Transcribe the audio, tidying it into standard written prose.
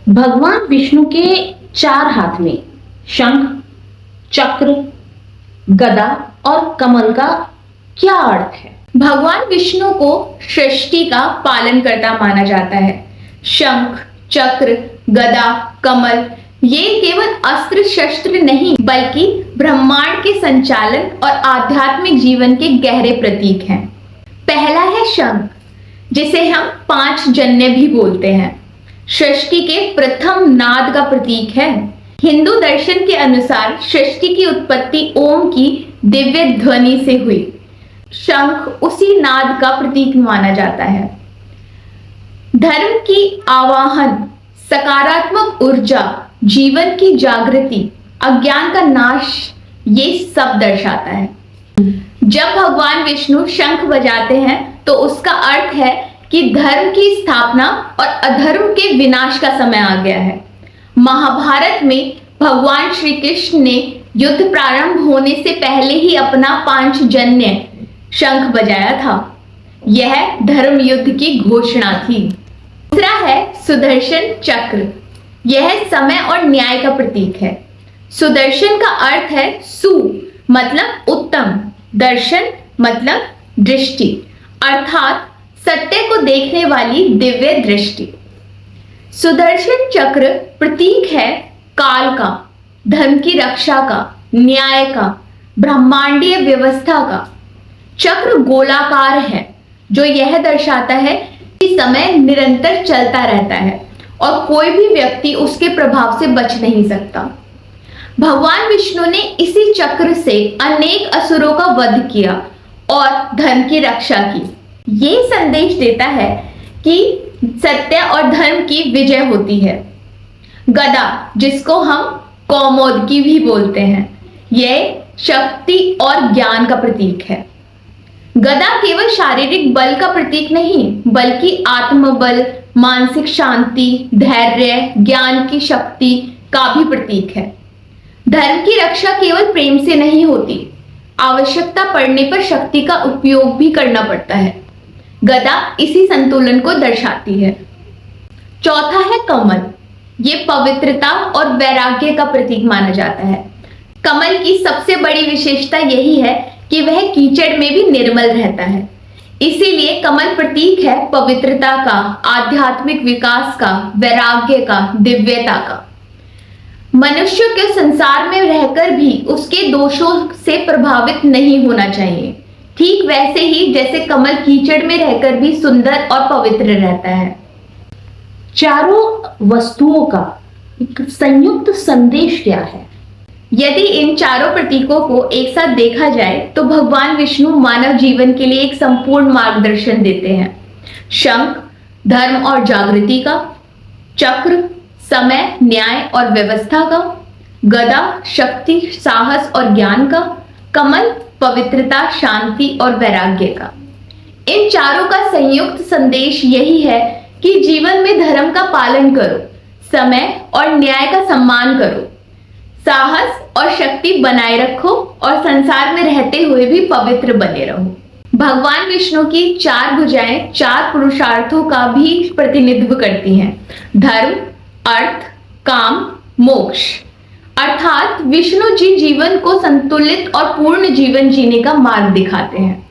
भगवान विष्णु के चार हाथ में शंख, चक्र, गदा और कमल का क्या अर्थ है? भगवान विष्णु को सृष्टि का पालनकर्ता माना जाता है। शंख, चक्र, गदा, कमल ये केवल अस्त्र शस्त्र नहीं बल्कि ब्रह्मांड के संचालन और आध्यात्मिक जीवन के गहरे प्रतीक हैं। पहला है शंख, जिसे हम पांच जन्य भी बोलते हैं। सृष्टि के प्रथम नाद का प्रतीक है। हिंदू दर्शन के अनुसार सृष्टि की उत्पत्ति ओम की दिव्य ध्वनि से हुई। शंख उसी नाद का प्रतीक माना जाता है। धर्म की आवाहन, सकारात्मक ऊर्जा, जीवन की जागृति, अज्ञान का नाश, ये सब दर्शाता है। जब भगवान विष्णु शंख बजाते हैं तो उसका अर्थ है कि धर्म की स्थापना और अधर्म के विनाश का समय आ गया है। महाभारत में भगवान श्री कृष्ण ने युद्ध प्रारंभ होने से पहले ही अपना पांचजन्य शंख बजाया था। यह धर्म युद्ध की घोषणा थी। दूसरा है सुदर्शन चक्र। यह समय और न्याय का प्रतीक है। सुदर्शन का अर्थ है सु मतलब उत्तम, दर्शन मतलब दृष्टि, अर्थात सत्य को देखने वाली दिव्य दृष्टि। सुदर्शन चक्र प्रतीक है काल का, धर्म की रक्षा का, न्याय का, ब्रह्मांडीय व्यवस्था का। चक्र गोलाकार है जो यह दर्शाता है कि समय निरंतर चलता रहता है और कोई भी व्यक्ति उसके प्रभाव से बच नहीं सकता। भगवान विष्णु ने इसी चक्र से अनेक असुरों का वध किया और धर्म की रक्षा की। ये संदेश देता है कि सत्य और धर्म की विजय होती है। गदा, जिसको हम कौमोदकी भी बोलते हैं, यह शक्ति और ज्ञान का प्रतीक है। गदा केवल शारीरिक बल का प्रतीक नहीं बल्कि आत्मबल, मानसिक शांति, धैर्य, ज्ञान की शक्ति का भी प्रतीक है। धर्म की रक्षा केवल प्रेम से नहीं होती, आवश्यकता पड़ने पर शक्ति का उपयोग भी करना पड़ता है। गदा इसी संतुलन को दर्शाती है। चौथा है कमल। ये पवित्रता और वैराग्य का प्रतीक माना जाता है। कमल की सबसे बड़ी विशेषता यही है कि वह कीचड़ में भी निर्मल रहता है। इसीलिए कमल प्रतीक है पवित्रता का, आध्यात्मिक विकास का, वैराग्य का, दिव्यता का। मनुष्य के संसार में रहकर भी उसके दोषों से प्रभावित नहीं होना चाहिए, ठीक वैसे ही जैसे कमल कीचड़ में रहकर भी सुंदर और पवित्र रहता है। चारों वस्तुओं का एक संयुक्त संदेश क्या है? यदि इन चारों प्रतीकों को एक साथ देखा जाए तो भगवान विष्णु मानव जीवन के लिए एक संपूर्ण मार्गदर्शन देते हैं। शंख धर्म और जागृति का, चक्र समय, न्याय और व्यवस्था का, गदा शक्ति, साहस और ज्ञान का, कमल पवित्रता, शांति और वैराग्य का। इन चारों का संयुक्त संदेश यही है कि जीवन में धर्म का पालन करो, समय और न्याय का सम्मान करो, साहस और शक्ति बनाए रखो और संसार में रहते हुए भी पवित्र बने रहो। भगवान विष्णु की चार भुजाएं चार पुरुषार्थों का भी प्रतिनिधित्व करती हैं। धर्म, अर्थ, काम, मोक्ष। अर्थात विष्णु जी जीवन को संतुलित और पूर्ण जीवन जीने का मार्ग दिखाते हैं।